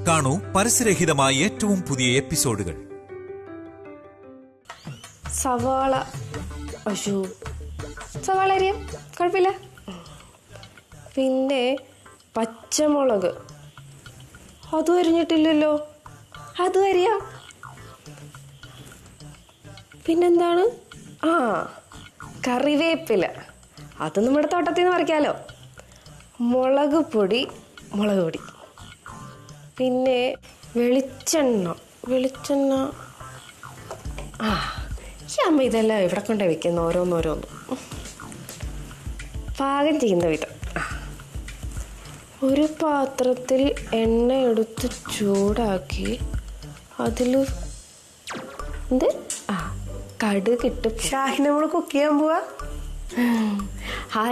കാണൂ പരസ്യരഹിതമായ ഏറ്റവും പുതിയ എപ്പിസോഡുകൾ. സവാള, അശു സവാള അരിയാം, കുഴപ്പമില്ല. പിന്നെ പച്ചമുളക് അതും അരിഞ്ഞിട്ടില്ലല്ലോ, അതും അരിയാം. പിന്നെന്താണ്, കറിവേപ്പില, അത് നമ്മുടെ തോട്ടത്തിൽ നിന്ന് പറിക്കാമല്ലോ. മുളക് പൊടി, പിന്നെ വെളിച്ചെണ്ണ. ഈ അമ്മ ഇതെല്ലാം ഇവിടെ കൊണ്ടേ വെക്കുന്ന ഓരോന്നോരോന്ന് പാകം ചെയ്യുന്ന വിധം. ഒരു പാത്രത്തിൽ എണ്ണ എടുത്ത് ചൂടാക്കി അതിൽ കടുക് ഇട്ട്. ഷാഹിന മോള് കുക്ക് ചെയ്യാൻ പോവാ?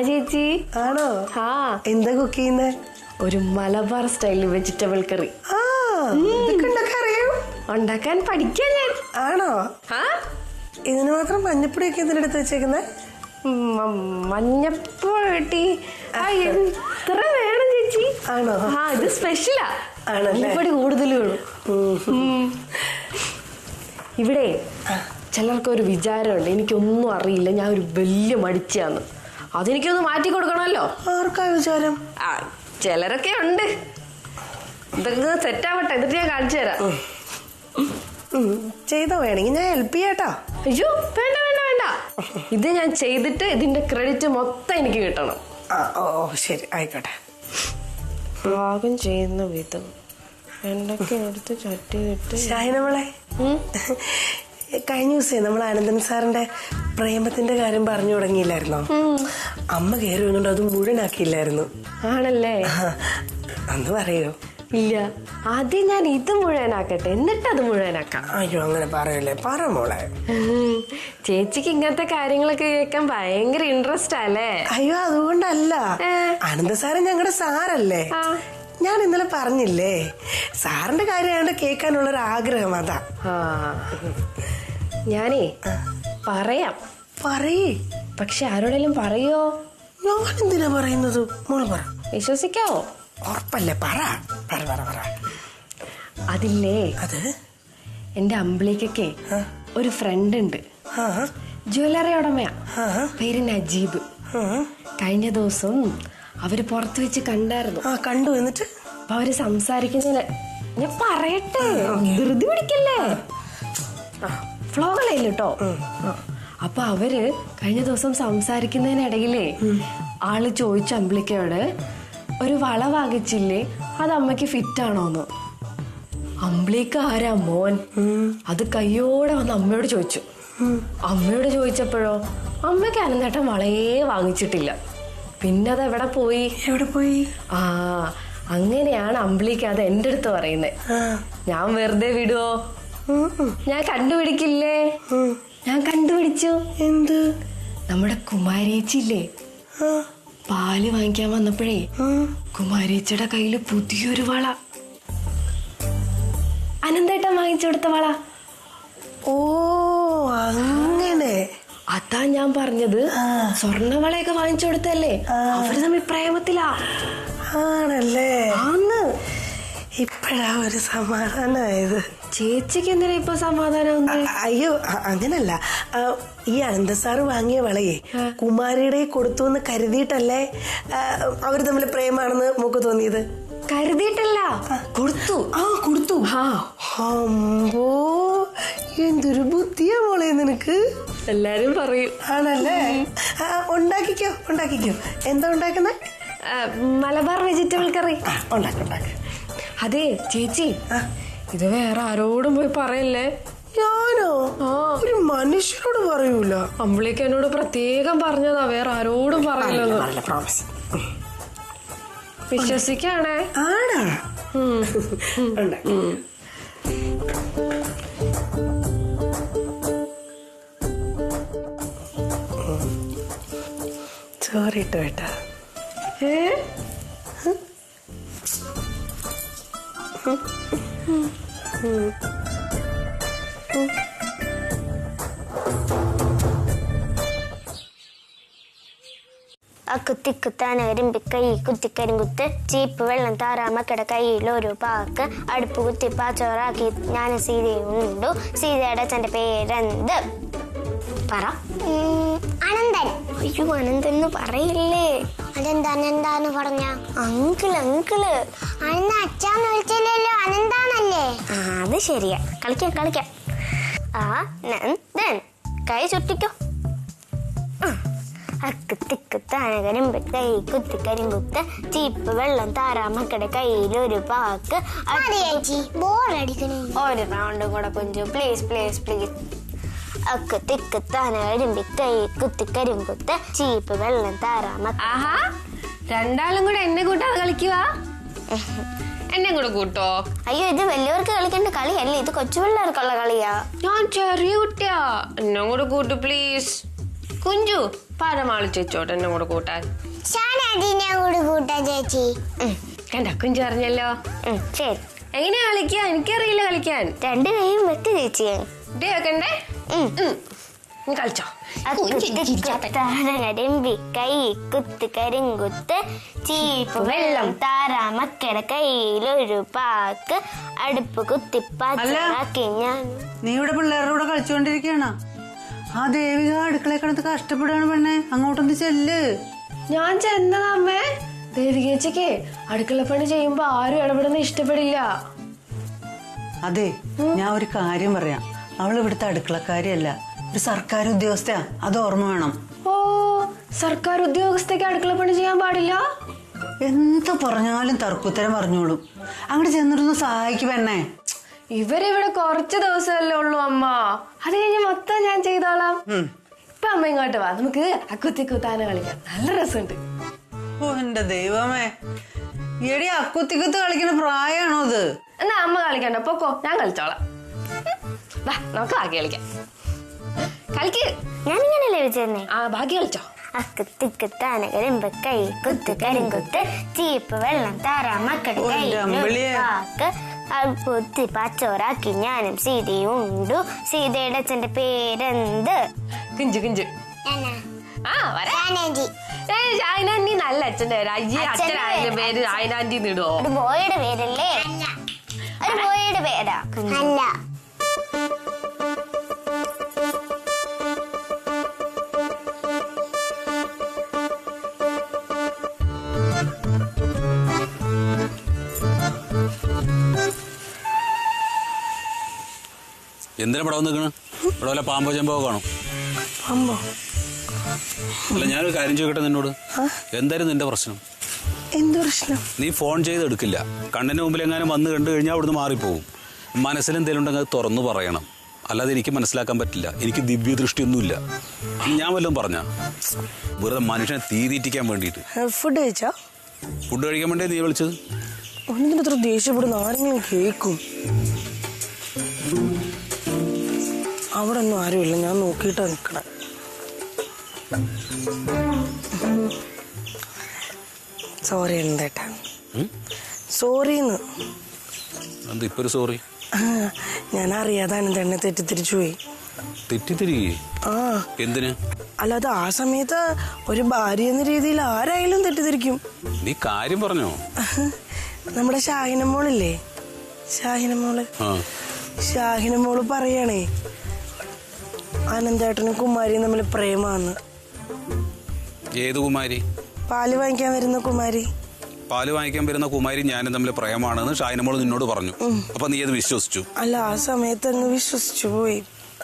ചേച്ചി. ആണോ? എന്താ കുക്ക് ചെയ്യുന്നേ? ഒരു മലബാർ സ്റ്റൈൽ വെജിറ്റബിൾ കറി ഉണ്ടാക്കാൻ പഠിക്കാൻ ഞാൻ. ആണോ? ഇതിന് മാത്രം മഞ്ഞപ്പൊടിയൊക്കെ എന്തിനെടുത്ത് വെച്ചേക്കുന്നേ? മഞ്ഞപ്പൊടി എത്ര വേണം ചേച്ചി? ആണോ? ഇത് സ്പെഷ്യലാ. മഞ്ഞപ്പൊടി കൂടുതൽ വേണം. ഇവിടെ ചിലർക്കൊരു വിചാരമുണ്ട്, എനിക്കൊന്നും അറിയില്ല, ഞാൻ ഒരു വലിയ മടിച്ചാന്ന്. അതെനിക്കൊന്ന് മാറ്റി കൊടുക്കണമല്ലോ. ആർക്കാ വിചാരം? ചിലരൊക്കെ ഉണ്ട്. ഇതൊക്കെ സെറ്റാവട്ടെ, എന്നിട്ട് ഞാൻ കാണിച്ചു തരാം. ചെയ്തോ, വേണമെങ്കിൽ ഞാൻ ഹെൽപ്പ് ചെയ്യാട്ടോ. അയ്യോ വേണ്ട വേണ്ട വേണ്ട, ഇത് ഞാൻ ചെയ്തിട്ട് ഇതിന്റെ ക്രെഡിറ്റ് മൊത്തം എനിക്ക് കിട്ടണം. ഓ ശരി, ആയിക്കോട്ടെ. പാകം ചെയ്യുന്ന വിധം എന്തൊക്കെ എടുത്ത് ചട്ടിയിട്ട്. ഷാഹിനമോളെ, കഴിഞ്ഞ ദിവസേ നമ്മൾ ആനന്ദൻ സാറിന്റെ പ്രേമത്തിന്റെ കാര്യം പറഞ്ഞു തുടങ്ങിയില്ലായിരുന്നോ? അമ്മ കയറി വന്നുകൊണ്ട് അത് മുഴുവനാക്കിയില്ലായിരുന്നു. ആണല്ലേ? അന്ന് പറയോ? ഇല്ല, ആദ്യം ഞാൻ ഇത് മുഴുവനാക്കട്ടെ, എന്നിട്ട് അത് മുഴുവനാക്കാം. അയ്യോ അങ്ങനെ പറയല്ലേ, പറ മോളെ. ചേച്ചിക്ക് ഇങ്ങനത്തെ കാര്യങ്ങളൊക്കെ കേൾക്കാൻ ഭയങ്കര ഇൻട്രസ്റ്റ് അല്ലേ? അയ്യോ അതുകൊണ്ടല്ല, ആനന്ദ സാറ് ഞങ്ങളുടെ സാറല്ലേ. ഞാൻ ഇന്നലെ പറഞ്ഞില്ലേ, സാറിന്റെ കാര്യമായോണ്ട് കേൾക്കാനുള്ളൊരു ആഗ്രഹം, അതാ. ഞാനേ പറയാം. പറയേ. പക്ഷെ ആരോടെങ്കിലും പറയോ? ഞാൻ എന്തിനാ പറയുന്നത്? മോള് പറ. വിശ്വസിക്കാവോ? ഉറപ്പല്ലേ, പറ. അതില്ലേ, അത് എന്റെ അമ്പിളിക്കൊക്കെ ഒരു ഫ്രണ്ട് ഉണ്ട്, ജ്വല്ലറി ഉടമയാ, പേര് നജീബ്. കഴിഞ്ഞ ദിവസം അവര് പുറത്ത് വെച്ച് കണ്ടായിരുന്നു. കണ്ടു. എന്നിട്ട് അപ്പൊ അവര് സംസാരിക്കുന്നതിന് ഞാൻ പറയട്ടെ, ധൃതി പിടിക്കല്ലേ, ഫ്ലോ കളയില്ലോ. അപ്പൊ അവര് കഴിഞ്ഞ ദിവസം സംസാരിക്കുന്നതിനിടയിലേ ആള് ചോദിച്ചു അമ്പിളിക്കയോട്, ഒരു വള വാങ്ങിച്ചില്ലേ, അത് അമ്മയ്ക്ക് ഫിറ്റ് ആണോന്ന്. അമ്പിളിക്ക് ആരാ മോൻ, അത് കയ്യോടെ വന്ന് അമ്മയോട് ചോദിച്ചു. അമ്മയോട് ചോദിച്ചപ്പോഴോ അമ്മയ്ക്ക് അനന്തേട്ടൻ വളയേ വാങ്ങിച്ചിട്ടില്ല. പിന്നെ അത് എവിടെ പോയി? അങ്ങനെയാണ് അമ്പിളിക്ക് അത് എന്റെ അടുത്ത് പറയുന്നേ. ഞാൻ വെറുതെ വിടുവോ? ഞാൻ കണ്ടുപിടിക്കില്ലേ? ഞാൻ കണ്ടുപിടിച്ചു. എന്ത്? നമ്മുടെ കുമാരിയേച്ചില്ലേ, പാല് വാങ്ങിക്കാൻ വന്നപ്പോഴേ കുമാരിയേച്ചിയുടെ കയ്യില് പുതിയൊരു വള, അനന്തേട്ടൻ വാങ്ങിച്ചു കൊടുത്ത വള. ഓ അങ്ങനെ. അതാ ഞാൻ പറഞ്ഞത്, സ്വർണ്ണവളയൊക്കെ വാങ്ങിച്ചു കൊടുത്തല്ലേ, അവര് തമ്മിൽ പ്രേമത്തിലാ. ആണല്ലേ? ആന്ന്. ഇപ്പഴാ ഒരു സമാധാനമായത്. ചേച്ചിക്ക് എന്തിനാ ഇപ്പൊ സമാധാനം? അയ്യോ അങ്ങനല്ല, ഈ അനന്ത സാറ് വാങ്ങിയ വളയെ കുമാരിയുടെ കൊടുത്തു എന്ന് കരുതിയിട്ടല്ലേ അവര് തമ്മിൽ പ്രേമാണെന്ന് നമുക്ക് തോന്നിയത്? കരുതിയിട്ടല്ല, കൊടുത്തു. കൊടുത്തു. അമ്പോ, എന്തൊരു ബുദ്ധിയാ മോളെ നിനക്ക്. എല്ലാരും പറയും. ആണല്ലേ? ഉണ്ടാക്കിക്കോ. എന്താ ഉണ്ടാക്കുന്നേ? മലബാർ വെജിറ്റബിൾ കറി. ഉണ്ടാക്കി. അതെ ചേച്ചി, ഇത് വേറെ ആരോടും പോയി പറയല്ലേ. ഞാനോ? ഒരു മനുഷ്യരോട് പറയൂല. അമ്പിളിക്ക് എന്നോട് പ്രത്യേകം പറഞ്ഞതാ, വേറെ ആരോടും പറയില്ലെന്ന്. പ്രോമിസ്. വിശ്വസിക്കാണേ. ആടാ. സോറി കേട്ടോ. അക്കുത്തിക്കുത്താനകരിമ്പി കുത്തിക്കരിങ്കുത്ത് ചീപ്പ് വെള്ളം താറാമക്കട കയ്യിലൊരു പാക്ക് അടുപ്പ് കുത്തി പാച്ചോറാക്കി ഞാൻ സീതയുണ്ടു സീതയുടെ അച്ഛന്റെ പേരെന്ത്? പറ. അനന്തൻ. അയ്യോ അനന്തന്ന് പറയില്ലേ. അതെന്താന്ന് പറഞ്ഞ? Uncle uncle. അനന്ത അച്ഛാന്ന് വിളിച്ചില്ലല്ലോ, അനന്താണല്ലേ? അത് ശരിയാ. കളിക്കാം. അനന്തൻ. കൈ ചുട്ടിക്കോ. അക്കുത്തിക്കുത്താനകരിമ്പ് കുത്തിക്കരിങ്കുത്ത് ചീപ്പ് വെള്ളം താറാമക്കടെ കയ്യിലൊരു പാക്ക്. ഒരു റൗണ്ടും കൂടെ കുഞ്ചു, പ്ലീസ്. അക്കുത്തിക്കുത്താനകരിമ്പി കുത്തിക്കരിങ്കുത്ത് ചീപ്പ് വെള്ളം താറാമ. ആഹാ, രണ്ടാളും കൂടെ എന്നെ കൂട്ടാതെ കളിക്കുവാ. എന്നെ കൂടെ കൂട്ടോ? അയ്യോ, ഇത് വലിയവർക്ക് കളിക്കേണ്ട കളിയല്ലേ, ഇത് കൊച്ചുപിള്ളേർക്കുള്ള കളിയാ. ഞാൻ ചെറിയ കുട്ടിയാ, എന്നെ കൂടെ കൂട്ടു പ്ലീസ്. കുഞ്ചു പരമാളി ചേച്ചോട്ടെ എന്നെ കൂടെ കൂട്ടാൻ. ചേച്ചി കണ്ട കുഞ്ചു അറിഞ്ഞല്ലോ. ശരി. എങ്ങനെയാ കളിക്കാ? എനിക്കറിയില്ല കളിക്കാൻ. രണ്ട് കൈയും വെട്ടി ചേച്ചിയെ വെക്കണ്ടേ? കളിച്ചോ. കരിമ്പി കൈ കുത്ത് കരിങ്കുത്ത് ചീപ്പ് വെള്ളം താറാമക്കട കയ്യിലൊരു പാക്ക് അടുപ്പ് കുത്തി പാച്ചോറാക്കി ഞാൻ. നീ ഇവിടെ പിള്ളേരുടെ കൂടെ കളിച്ചോണ്ടിരിക്കണ? ആ ദേവിക അടുക്കള കിടന്ന് കഷ്ടപ്പെടുകയാണ് പെണ്ണെ, അങ്ങോട്ടൊന്ന് ചെല്ല്. ഞാൻ ചെന്നതമ്മേ. ദേവികേച്ചിക്ക് അടുക്കളപ്പണി ചെയ്യുമ്പോ ആരും ഇടപെടുന്ന ഇഷ്ടപ്പെടില്ല. അതെ, ഞാൻ ഒരു കാര്യം പറയാം. അവൾ ഇവിടുത്തെ അടുക്കളക്കാരിയല്ല, ഒരു സർക്കാർ ഉദ്യോഗസ്ഥയാ, അത് ഓർമ്മ വേണം. ഓ, സർക്കാർ ഉദ്യോഗസ്ഥയ്ക്ക് അടുക്കളപ്പണി ചെയ്യാൻ പാടില്ല? എന്ത് പറഞ്ഞാലും തർക്കുത്തരം പറഞ്ഞോളും. അങ്ങോട്ട് ചെന്നിരുന്ന് സഹായിക്കും പെണ്ണെ. ഇവരിവിടെ കുറച്ച് ദിവസമല്ലേ ഉള്ളൂ അമ്മ, അത് കഴിഞ്ഞ് മൊത്തം ഞാൻ ചെയ്തോളാം. ഇപ്പൊ അമ്മ ഇങ്ങോട്ട് വാ, നമുക്ക് അക്കുത്തിക്കുത്താന കളിക്കാം, നല്ല രസമുണ്ട്. ഓ എന്റെ ദൈവമേ, എടി അക്കുത്തിക്കുത്ത് കളിക്കുന്ന പ്രായമാണോ അത്? എന്നാ അമ്മ കളിക്കണ്ട, പൊക്കോ, ഞാൻ കളിച്ചോളാം. വാ, നമുക്ക് ബാക്കി കളിക്കാം. കളിക്ക്. ഞാനിങ്ങനല്ലേ വിളിച്ചെന്നേ. ബാക്കി കളിച്ചോ. അക്കുത്തിക്കുത്താനകരിമ്പ് കൈ കുത്ത് കരിങ്കുത്ത് ചീപ്പ് വെള്ളം താറാമക്കട കയ്യിലൊരു പാക്ക് അടുപ്പുത്തി പാച്ചോറാക്കി ഞാനും സീതയുണ്ടു സീതയുടെ അച്ഛന്റെ പേരെന്ത്? കുഞ്ചു. ഷാഹിനാന്റി നല്ല അച്ഛന്റെ പേര്. അച്ഛനായ പേര് ഷാഹിനാന്റി ഇടുവോ? ഒരു ബോയുടെ പേരല്ലേ? ഒരു ബോയുടെ പേരാ? അല്ല. എന്തിനാ പടം നിൽക്കണ? ഇവിടെ വല്ല പാമ്പോ ചെമ്പോ കാണും. അല്ല, ഞാനൊരു കാര്യം ചോദിക്കട്ടെ നിന്നോട്. എന്തായാലും നിന്റെ പ്രശ്നം? എന്ത് പ്രശ്നം? നീ ഫോൺ ചെയ്ത് എടുക്കില്ല. കണ്ണിന് മുമ്പിൽ എങ്ങാനും വന്ന് കണ്ടു കഴിഞ്ഞാൽ അവിടുന്ന് മാറിപ്പോവും. മനസ്സിലെന്തെങ്കിലും ഉണ്ടെങ്കിൽ അത് തുറന്നു പറയണം, അല്ലാതെ എനിക്ക് മനസ്സിലാക്കാൻ പറ്റില്ല. എനിക്ക് ദിവ്യദൃഷ്ടിയൊന്നുമില്ല. ഞാൻ വല്ലതും പറഞ്ഞ വെറുതെ മനുഷ്യനെ തീറ്റിക്കാൻ വേണ്ടിയിട്ട്. ഫുഡ് കഴിച്ചോ? ഫുഡ് കഴിക്കാൻ വേണ്ടി നീ വിളിച്ചത്? ഒന്നിനും ഇത്ര ദേഷ്യപ്പെടുന്ന ആരെങ്കിലും കേൾക്കും? അവിടെ ഒന്നും ആരുമില്ല, ഞാൻ നോക്കിയിട്ടാ നിക്കണേ. സോറി എന്തേട്ടാ. സോറിന്ന്. ഇപ്പൊ ഒരു സോറി? ഞാൻ അറിയാതെ അനന്തേട്ടനെ തെറ്റിദ്ധരിച്ചു പോയി. തെറ്റിദ്ധരികേ? എന്തിന്? അല്ലാതെ ആ സമയത്ത് ഒരു ഭാര്യ എന്ന രീതിയിൽ ആരായാലും തെറ്റിദ്ധരിക്കും. നീ കാര്യം പറഞ്ഞോ? നമ്മുടെ ഷാഹിനമോളില്ലേ, ഷാഹിനമോള് പറയണേ അനന്തേട്ടനും കുമാരിയും തമ്മിൽ പ്രേമാന്ന്. ഏത് കുമാരി? പാല് വാങ്ങിക്കാൻ വരുന്ന കുമാരി. പാല് വാങ്ങിക്കാൻ വരുന്ന കുമാരി ഞാനും തമ്മിൽ പ്രേമാണെന്ന് ഷാഹിനമോള് നിന്നോട് പറഞ്ഞു. അപ്പൊ നീ അത് വിശ്വസിച്ചു? അല്ല, ആ സമയത്ത് അങ്ങ് വിശ്വസിച്ചു പോയി.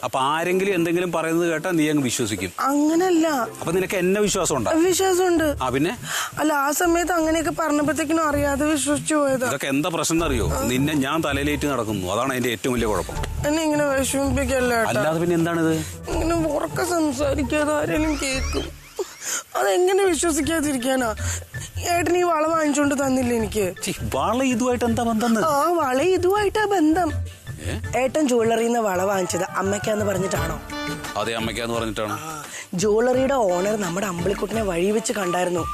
അപ്പൊ ആരെങ്കിലും എന്തെങ്കിലും പറയുന്നത് കേട്ടാ നീ അങ്ങ് വിശ്വസിക്കും? അങ്ങനല്ല. അപ്പൊ നിനക്ക് എന്നെ വിശ്വാസമുണ്ടോ? വിശ്വാസമുണ്ട്. പിന്നെ? അല്ല, ആ സമയത്ത് അങ്ങനെയൊക്കെ പറഞ്ഞപ്പോഴത്തേക്കിനും അറിയാതെ വിശ്വസിച്ചു പോയതാ. ഇതൊക്കെ എന്താ പ്രശ്നം എന്നറിയോ? നിന്നെ ഞാൻ തലയിലേറ്റ് നടക്കുന്നു, അതാണ് എന്റെ ഏറ്റവും വലിയ കുഴപ്പം. എന്നെ ഇങ്ങനെ വിഷമിപ്പിക്കല്ലേ. അല്ലാതെ പിന്നെ എന്താണിത്? ഇങ്ങനെ ഉറക്കെ സംസാരിക്കാതെ ആരെങ്കിലും കേൾക്കും, അതെങ്ങനെ വിശ്വസിക്കാതിരിക്കാനാ? ഏട്ടൻ ഈ വള വാങ്ങിച്ചോണ്ട് തന്നില്ല എനിക്ക്. വള ഇതുമായിട്ട് എന്താ ബന്ധം? ആ, വള ഇതുമായിട്ടാ ബന്ധം. ഏട്ടൻ ജ്വല്ലറിന്ന് വള വാങ്ങിച്ചത് അമ്മയ്ക്കാന്ന് പറഞ്ഞിട്ടാണോ? അതെ, അമ്മയ്ക്കാന്ന് പറഞ്ഞിട്ടാണ്. ജ്വല്ലറിയുടെ ഓണർ നമ്മുടെ അമ്പിളിക്കുട്ടനെ വഴി വെച്ച് കണ്ടായിരുന്നു.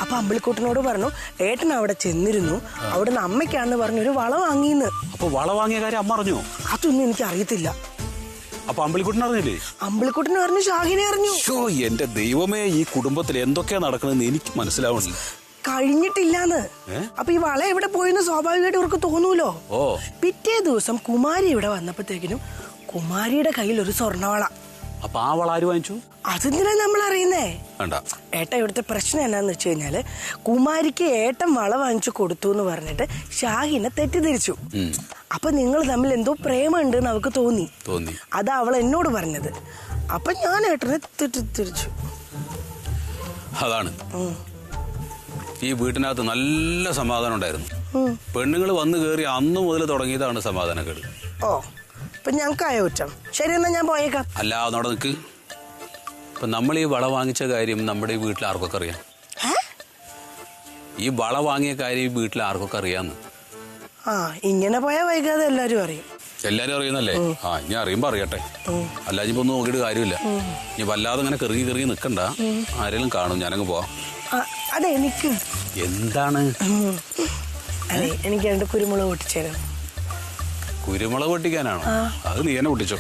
അപ്പൊ അമ്പിളിക്കുട്ടനോട് പറഞ്ഞു ഏട്ടൻ അവിടെ ചെന്നിരുന്നു, അവിടുന്ന് അമ്മയ്ക്കാന്ന് പറഞ്ഞൊരു വള വാങ്ങിന്ന്. അപ്പൊ വള വാങ്ങിയ കാര്യം അമ്മ അറിഞ്ഞോ? അതൊന്നും എനിക്ക് അറിയത്തില്ല. അപ്പൊ അമ്പിളിക്കുട്ടൻ അറിഞ്ഞില്ലേ? അമ്പിളിക്കുട്ടനെ അറിഞ്ഞു, ഷാഹിനെ അറിഞ്ഞു. ഷോ എന്റെ ദൈവമേ, ഈ കുടുംബത്തിൽ എന്തൊക്കെയാ നടക്കണെന്ന് എനിക്ക് മനസ്സിലാവണില്ല. കഴിഞ്ഞിട്ടില്ലാന്ന്. അപ്പൊ ഈ വള എവിടെ പോയെന്ന് സ്വാഭാവികമായിട്ട് ഇവർക്ക് തോന്നൂലോ. ഓ, പിറ്റേ ദിവസം കുമാരി ഇവിടെ വന്നപ്പോഴത്തേക്കിനും കുമാരിയുടെ കയ്യിൽ ഒരു സ്വർണ്ണവള. അപ്പൊ ആ വള ആര് വാങ്ങിച്ചു? അതെന്തിനാ നമ്മൾ അറിയുന്നേ? വേണ്ട. ഏട്ട ഇവിടുത്തെ പ്രശ്നം എന്നാന്ന് വെച്ച് കഴിഞ്ഞാല് കുമാരിക്ക് ഏട്ടൻ വള വാങ്ങിച്ചു കൊടുത്തു എന്ന് പറഞ്ഞിട്ട് ഷാഹിനെ തെറ്റിദ്ധരിച്ചു. അപ്പൊ നിങ്ങൾ തമ്മിൽ എന്തോ പ്രേമുണ്ട് എന്ന് അവൾക്ക് തോന്നി. അതാ അവൾ എന്നോട് പറഞ്ഞത്. അപ്പൊ ഞാൻ ഏട്ടനെ തെറ്റിദ്ധരിച്ചു. അതാണ്. ഈ വീട്ടിനകത്ത് നല്ല സമാധാനം ഉണ്ടായിരുന്നു. പെണ്ണുങ്ങൾ വന്നു കയറി അന്ന് മുതൽ തുടങ്ങിയതാണ് സമാധാനക്കേട്. ഓ, ഇപ്പൊ ഞങ്ങൾക്കായ കുറ്റം. ശരി, എന്നാ ഞാൻ പോയേക്കാം. അല്ല, അവിടെ നിൽക്ക്. ഇപ്പൊ നമ്മൾ ഈ വള വാങ്ങിച്ച കാര്യം നമ്മുടെ ഈ വീട്ടിൽ ആർക്കൊക്കെ അറിയാം? ഈ വള വാങ്ങിയ കാര്യം ഈ വീട്ടിൽ ആർക്കൊക്കെ അറിയാന്ന്? ഇങ്ങനെ പോയാ വൈകാതെ എല്ലാരും അറിയും. എല്ലാരും അറിയുന്നല്ലേ? ഇനി അറിയുമ്പോ അറിയട്ടെ. അല്ല, ഇനിയിപ്പോ ഒന്നും നോക്കിയിട്ട് കാര്യമില്ല. ഇനി വല്ലാതെ ഇങ്ങനെ കെറുകി നിക്കണ്ട. ആരെങ്കിലും കാണും. ഞാനങ്ങ് പോവാം. അതെ, എനിക്ക് എന്താണ്? അതെ, എനിക്ക് 2 കുരുമുളക് പൊട്ടിച്ചേരാം. കുരുമുളക് പൊട്ടിക്കാനാണോ? അത് നീ എന്നെ പൊട്ടിച്ചോ.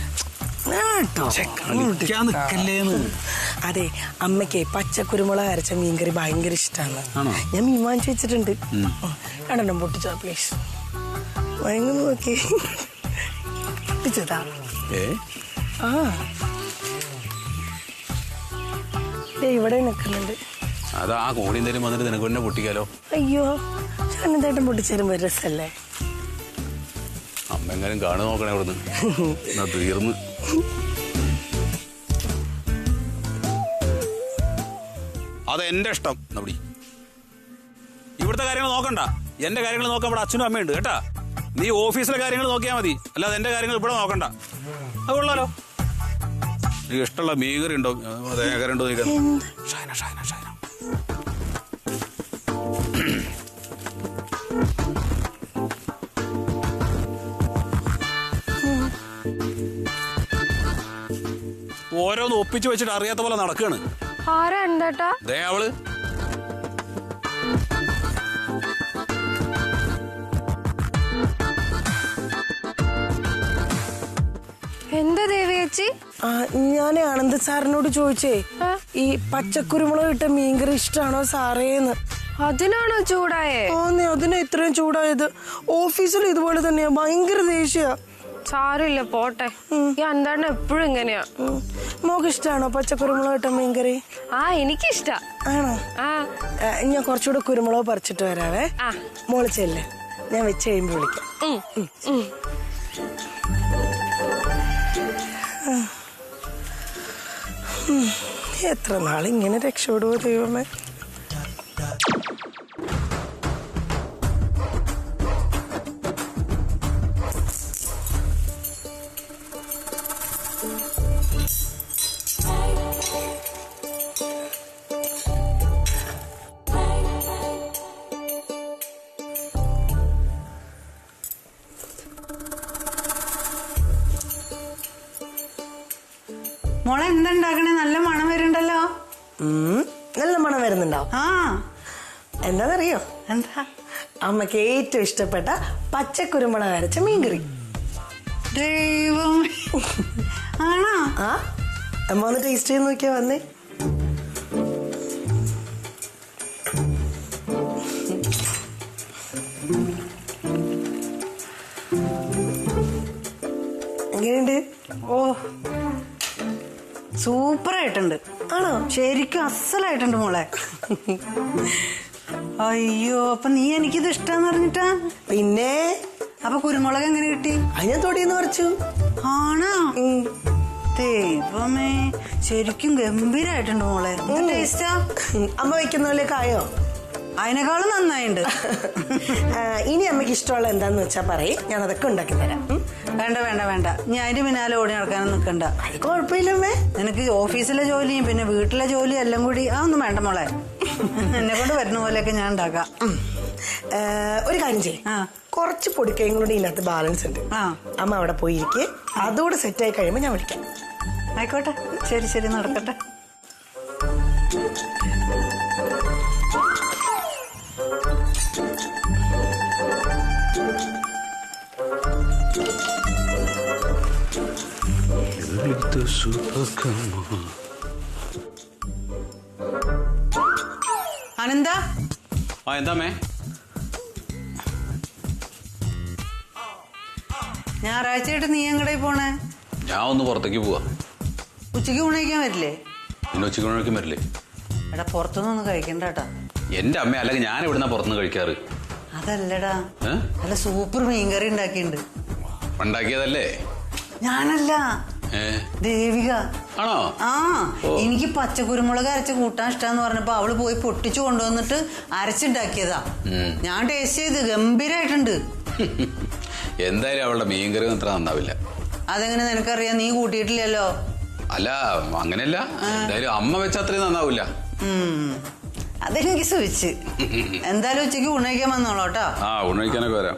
അതെ, അമ്മയ്ക്ക് പച്ച കുരുമുളക് അരച്ച മീൻകറി ഭയങ്കര ഇഷ്ടമാണ്. ഞാൻ മീൻ വാങ്ങിച്ചു വെച്ചിട്ടുണ്ട്. 2 പൊട്ടിച്ചോ പ്ലീസ്. ഭയങ്കര നോക്കി പൊട്ടിച്ചതാ. ഇവിടെ നിൽക്കുന്നുണ്ട്. അതാ കോടി നേരം വന്നിട്ട് നിനക്ക് തന്നെ പൊട്ടിക്കാലോ. അയ്യോ, ചേട്ടൻ പൊട്ടിച്ചേരുമ്പോ രസല്ലേ? അമ്മ എങ്ങനെയും കാണു നോക്കണേ അവിടുന്ന്. തീർന്ന്. അതെന്റെ ഇഷ്ടം. നബടി ഇവിടുത്തെ കാര്യങ്ങൾ നോക്കണ്ട. എന്റെ കാര്യങ്ങൾ നോക്കാൻ ഇവിടെ അച്ഛനും അമ്മയുണ്ട് കേട്ടാ. നീ ഓഫീസിലെ കാര്യങ്ങൾ നോക്കിയാൽ മതി. അല്ലാതെ എന്റെ കാര്യങ്ങൾ ഇവിടെ നോക്കണ്ട. അത് കൊള്ളാലോ. നീ ഇഷ്ടമുള്ള മീൻകറി ഉണ്ടോ? തേങ്ങക്കറി ഉണ്ടോ? ഷൈന ഷൈന ഷൈന ഓരോന്ന് ഒപ്പിച്ചു വെച്ചിട്ട് അറിയാത്ത പോലെ നടക്കാണ്. ആരാ എന്താ? ദേ അവള്. എന്താ ദേവി ചേച്ചി? ഞാൻ ആനന്ദ് സാറിനോട് ചോദിച്ചേ, ഈ പച്ചക്കുരുമുളക് ഇട്ട മീൻകറി ഇഷ്ടമാണോ സാറേന്ന്. അതിനാണോ ചൂടായേ? അതിനാ ഇത്രയും ചൂടായത്. ഓഫീസിൽ ഇതുപോലെ തന്നെയാ, ഭയങ്കര ദേഷ്യ. സാരില്ല, പോട്ടെ. ഈ എന്താണ് എപ്പോഴും ഇങ്ങനെയാ. മോക്ക് ഇഷ്ടമാണോ പച്ചക്കുരുമുളക് ഇട്ട മീൻകറി? എനിക്കിഷ്ടാ. ആണോ? ഞാൻ കുറച്ചുകൂടെ കുരുമുളക് പറിച്ചിട്ട് വരാവേ. മോളിച്ചല്ലേ, ഞാൻ വെച്ച് കഴിയുമ്പോ വിളിക്കാം. എത്ര നാളിങ്ങനെ രക്ഷപ്പെടുവോ ദൈവമേ. മോളെ എന്തുണ്ടാക്കണേ? നല്ല മണം വരുന്നുണ്ടല്ലോ. നല്ല മണം വരുന്നുണ്ടാവും. എന്താന്നറിയോ? എന്താ? അമ്മക്ക് ഏറ്റവും ഇഷ്ടപ്പെട്ട പച്ചക്കുരുമുളക് അരച്ച മീൻകറി. ദൈവം, ആണോ? അമ്മ ഒന്ന് ടേസ്റ്റ് ചെയ്ത് നോക്കിയാ വന്നേ. എങ്ങനെയുണ്ട്? ഓ, സൂപ്പറായിട്ടുണ്ട്. ആണോ? ശരിക്കും അസലായിട്ടുണ്ട് മോളെ. അയ്യോ, അപ്പൊ നീ എനിക്കിത് ഇഷ്ടാന്ന് പറഞ്ഞിട്ടാ? പിന്നെ അപ്പൊ കുരുമുളക് എങ്ങനെ കിട്ടി? ഞാൻ തൊടിയെന്ന് പറിച്ചു. ആണോ? ദൈവമേ, ശരിക്കും ഗംഭീരായിട്ടുണ്ട് മോളെ. ടേസ്റ്റാ? അമ്മ വെക്കുന്ന പോലെ കായോ? അതിനേക്കാളും നന്നായിണ്ട്. ഇനി അമ്മക്ക് ഇഷ്ടമുള്ള എന്താന്ന് വെച്ചാ പറയും, ഞാൻ അതൊക്കെ ഉണ്ടാക്കി തരാം. വേണ്ട വേണ്ട വേണ്ട, ഞാൻ അതിന്റെ പിന്നാലെ ഓടി നടക്കാനും നിൽക്കണ്ട. അത് കുഴപ്പമില്ലമ്മേ. നിനക്ക് ഓഫീസിലെ ജോലിയും പിന്നെ വീട്ടിലെ ജോലിയും എല്ലാം കൂടി അതൊന്നും വേണ്ട മോളെ. എന്നെ കൊണ്ട് വരുന്ന പോലെയൊക്കെ ഞാൻ ഉണ്ടാക്കാം. ഒരു കാര്യം ചെയ്യും, കുറച്ച് പൊടിക്കയും കൂടി ഇതിനകത്ത് ബാലൻസ് ഉണ്ട്. അമ്മ അവിടെ പോയിരിക്കെ, അതോടെ സെറ്റായി കഴിയുമ്പോ ഞാൻ വിളിക്കാം. ആയിക്കോട്ടെ, ശരി ശരി, നടക്കട്ടെ. അനന്ത ആ എന്താമേ? ഞായറാഴ്ചയായിട്ട് നീ എങ്ങടെ പോണേ? ഞാൻ ഒന്ന് പുറത്തേക്ക് പോവാ. ഉച്ചയ്ക്ക് ഊണയിക്കാൻ വരില്ലേ? പിന്നെ ഉച്ചയ്ക്ക് ഊണയ്ക്കും വരില്ലേ? എടാ പുറത്തുനിന്നൊന്നും കഴിക്കണ്ടാട്ടാ. എന്റെ അമ്മ അല്ലെങ്കിൽ ഞാൻ എവിടുന്നാ പുറത്തുനിന്ന് കഴിക്കാറ്? അതല്ലടാ, നല്ല സൂപ്പർ മീൻകറി ഉണ്ടാക്കിയിട്ടുണ്ട്. ഉണ്ടാക്കിയതല്ലേ? ഞാനല്ല, ദേവിക. ആണോ? ആ, എനിക്ക് പച്ചക്കുരുമുളക് അരച്ച് കൂട്ടാൻ ഇഷ്ടാന്ന് പറഞ്ഞപ്പോ അവള് പോയി പൊട്ടിച്ചു കൊണ്ടുവന്നിട്ട് അരച്ചുണ്ടാക്കിയതാ. ഞാൻ ടേസ്റ്റ് ചെയ്ത് ഗംഭീരായിട്ടുണ്ട്. എന്തായാലും അവളുടെ മീൻകറി അത്ര നന്നാവില്ല. അതെങ്ങനെ നിനക്കറിയാം? നീ കൂട്ടിയിട്ടില്ലല്ലോ. അല്ല അങ്ങനെയല്ല, എന്തായാലും അമ്മ വെച്ച അത്രയും നന്നാവില്ല. അതെനിക്ക് സൂചിച്ച്. എന്തായാലും ഉച്ചയ്ക്ക് ഉണയിക്കാൻ വന്നോളൂട്ടോ. ആ ഉണയിക്കാനൊക്കെ വരാം.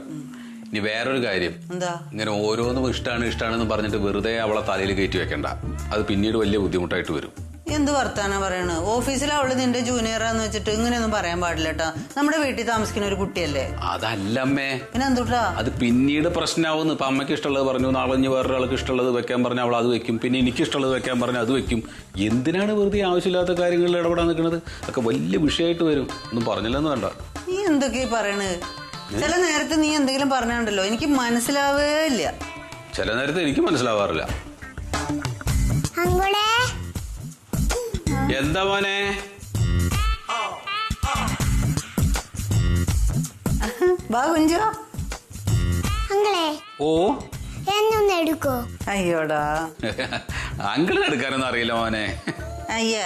ഇനി വേറൊരു കാര്യം, എന്താ ഇങ്ങനെ ഓരോന്നും ഇഷ്ടമാണെന്ന് പറഞ്ഞിട്ട് വെറുതെ അവളെ തലയിൽ കയറ്റി വെക്കണ്ട. അത് പിന്നീട് വലിയ ബുദ്ധിമുട്ടായിട്ട് വരും. എന്ത് വർത്താനാ പറയണ്? ഓഫീസിൽ അവള് നിന്റെ ജൂനിയറാന്ന് വെച്ചിട്ട് ഇങ്ങനെയൊന്നും പറയാൻ പാടില്ല കേട്ടോ. നമ്മുടെ വീട്ടിൽ താമസിക്കുന്ന ഒരു കുട്ടിയല്ലേ. അതല്ലമ്മേ, പിന്നെ എന്തുട്ടാ അത് പിന്നീട് പ്രശ്നമാവുന്നു. ഇപ്പൊ അമ്മയ്ക്ക് ഇഷ്ടമുള്ളത് പറഞ്ഞു, നാളെ വേറൊരാൾക്ക് ഇഷ്ടമുള്ളത് വെക്കാൻ പറഞ്ഞാൽ അവൾ അത് വെക്കും. പിന്നെ എനിക്ക് ഇഷ്ടമുള്ളത് വെക്കാൻ പറഞ്ഞാൽ അത് വെക്കും. എന്തിനാണ് വെറുതെ ആവശ്യമില്ലാത്ത കാര്യങ്ങളിൽ ഇടപെടാൻ നിൽക്കുന്നത്? ഒക്കെ വലിയ വിഷയമായിട്ട് വരും. ഒന്നും പറഞ്ഞില്ലെന്ന് വേണ്ട. നീ എന്തൊക്കെയാ പറയണ്? ചില നേരത്തെ നീ എന്തെങ്കിലും പറഞ്ഞുണ്ടല്ലോ, എനിക്ക് മനസ്സിലാവേ ഇല്ല. ചില നേരത്തെ എനിക്ക് മനസ്സിലാവാറില്ല. എന്താ മോനെ? വാ കുഞ്ചോ. ഓ എടുക്കോ? അയ്യോടാ, അങ്കിളിന് എടുക്കാനൊന്നും അറിയില്ല മോനെ. അയ്യേ,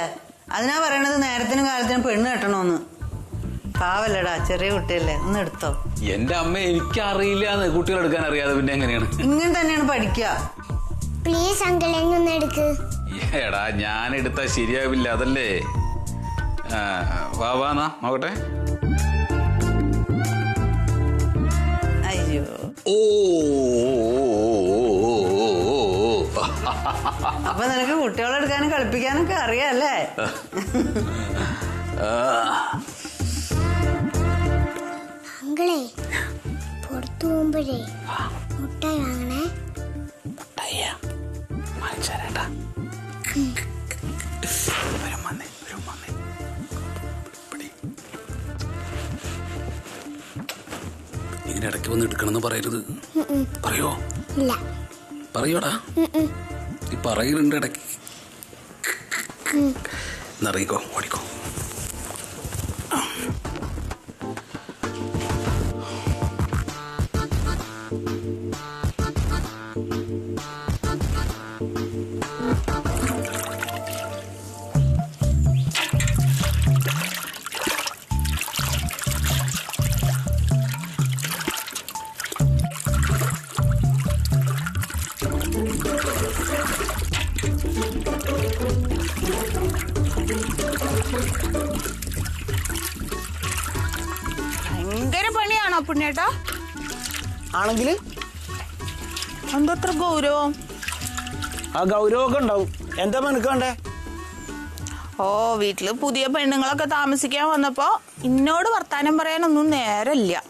അതിനാ പറയണത് നേരത്തിനും കാലത്തിനും പെണ്ണ് കെട്ടണോന്ന്. പാവല്ലടാ, ചെറിയ കുട്ടിയല്ലേ, ഒന്ന് എടുത്തോ. എന്റെ അമ്മ എനിക്കറിയില്ല കുട്ടികൾ എടുക്കാൻ അറിയാതെ പിന്നെ എങ്ങനെയാണ്? ഇങ്ങനെ തന്നെയാണ് പഠിക്കുക. പ്ലീസ് അങ്കിൾ എന്നൊന്ന് എടുക്ക്. എടാ ഞാൻ എടുത്താ ശരിയാവില്ല, അതല്ലേ. വാ നോക്കട്ടെ. അയ്യോ, ഓ അപ്പൊ നിനക്ക് കുട്ടികളെ എടുക്കാനും കളിപ്പിക്കാനൊക്കെ അറിയാല്ലേ? അങ്കിളെ പുറത്തു പോകുമ്പോഴേ മുട്ടായി വാങ്ങണേ. ഇങ്ങനെ ഇടയ്ക്ക് വന്ന് എടുക്കണമെന്ന് പറയരുത്. പറയോ? ഇല്ല. പറയോടാ, ഈ പറയുന്നുണ്ട് ഇടയ്ക്ക്. എന്നറിയിക്കോ, ഓടിക്കോ. ഭയങ്കര പണിയാണോ പുണ്യേട്ടാ? ആണെങ്കിൽ എന്തത്ര ഗൗരവം? ആ ഗൗരവമൊക്കെ ഉണ്ടാവും. എന്താ മനക്കണ്ടേ? ഓ, വീട്ടില് പുതിയ പെണ്ണുങ്ങളൊക്കെ താമസിക്കാൻ വന്നപ്പോ എന്നോട് വർത്താനം പറയാനൊന്നും നേരമില്ല.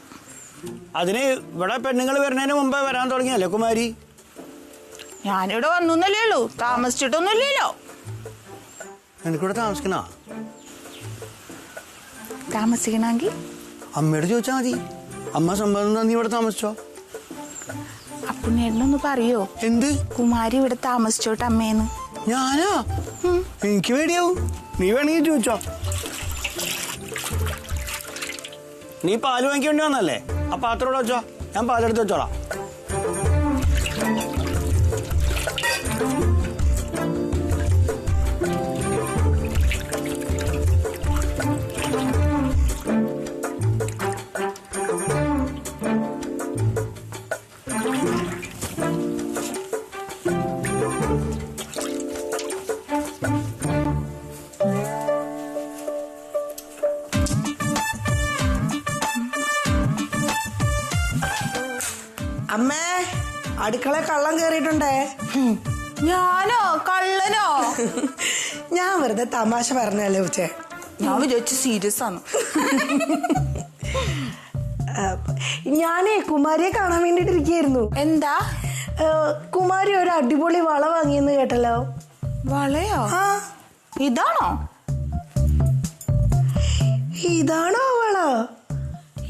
അതിന് ഇവിടെ പെണ്ണുങ്ങൾ വരുന്നതിന് മുമ്പേ വരാൻ തുടങ്ങിയല്ലേ കുമാരി? ഞാനിവിടെ വന്നല്ലേ ഉള്ളൂ, താമസിച്ചിട്ടൊന്നുമില്ലല്ലോ. എനിക്കിവിടെ താമസിക്കണ? താമസിക്കണമെങ്കിൽ അമ്മയോട് ചോദിച്ചാൽ മതി. അമ്മ സമ്മതം നീ ഇവിടെ താമസിച്ചോ? അപ്പുണ്ണേട്ടനൊന്ന് പറയോ? എന്ത്? കുമാരി ഇവിടെ താമസിച്ചോട്ട് അമ്മേന്ന്. ഞാനാ? എനിക്ക് പേടിയാവും. നീ വേണമെങ്കിൽ ചോദിച്ചോ. നീ പാല് വാങ്ങിക്കേണ്ടി വന്നല്ലേ? ആ പാത്രോടെ വെച്ചോ, ഞാൻ പാലെടുത്ത് വെച്ചോളാം. അമ്മേ, അടുക്കള കള്ളം കേറിയിട്ടുണ്ടേ. ഞാനോ? കള്ളനോ? ഞാൻ വെറുതെ തമാശ പറഞ്ഞല്ലേ ഉച്ചേ. ഞാൻ വിചാരിച്ചു സീരിയസ് ആണ്. ഞാനേ കുമാരിയെ കാണാൻ വേണ്ടിട്ട് ഇരിക്കുകയായിരുന്നു. എന്താ? കുമാരി ഒരു അടിപൊളി വള വാങ്ങിയെന്ന് കേട്ടല്ലോ. വളയോ? ആ, ഇതാണോ? ഇതാണോ വള?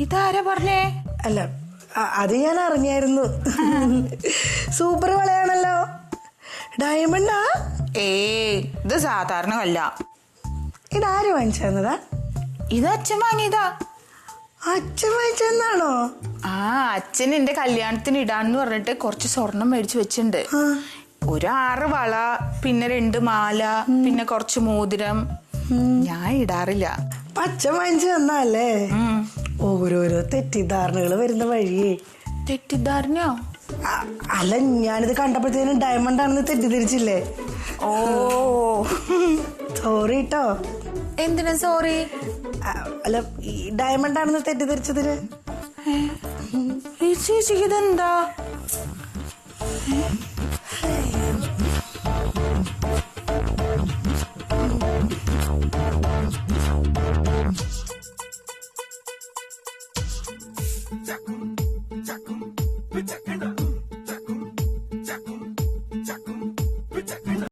ഇതാരാ പറഞ്ഞേ? അല്ല, അത് ഞാൻ അറിഞ്ഞായിരുന്നു. സൂപ്പർ വളയാണല്ലോ. ഡയമണ്ടാ? ഇത് സാധാരണ അല്ല. ഇതാര് വാങ്ങിച്ചു തന്നതാ? ഇത് അച്ഛൻ വാങ്ങിയതാ. അച്ഛൻ വാങ്ങിച്ചെന്നാണോ? ആ, അച്ഛൻ എന്റെ കല്യാണത്തിന് ഇടാന്ന് പറഞ്ഞിട്ട് കുറച്ച് സ്വർണം മേടിച്ചു വെച്ചിട്ടുണ്ട്. ഒരു 6 വള, പിന്നെ 2 മാല, പിന്നെ കുറച്ച് മോതിരം. ഞാൻ ഇടാറില്ല. അച്ഛൻ വാങ്ങിച്ചു തന്നല്ലേ? ഓരോരോ തെറ്റിദ്ധാരണകൾ വരുന്ന വഴിയേ. തെറ്റിദ്ധാരണയോ? അല്ല, ഞാനിത് കണ്ടപ്പോഴത്തേനും ഡയമണ്ട് ആണെന്ന് തെറ്റിദ്ധരിച്ചില്ലേ? ഓ, സോറി കേട്ടോ. എന്തിനാ സോറി? അല്ല, ഈ ഡയമണ്ട് ആണെന്ന് തെറ്റിദ്ധരിച്ചതിന്. ഈ ചേച്ചിക്ക് ഇതെന്താ?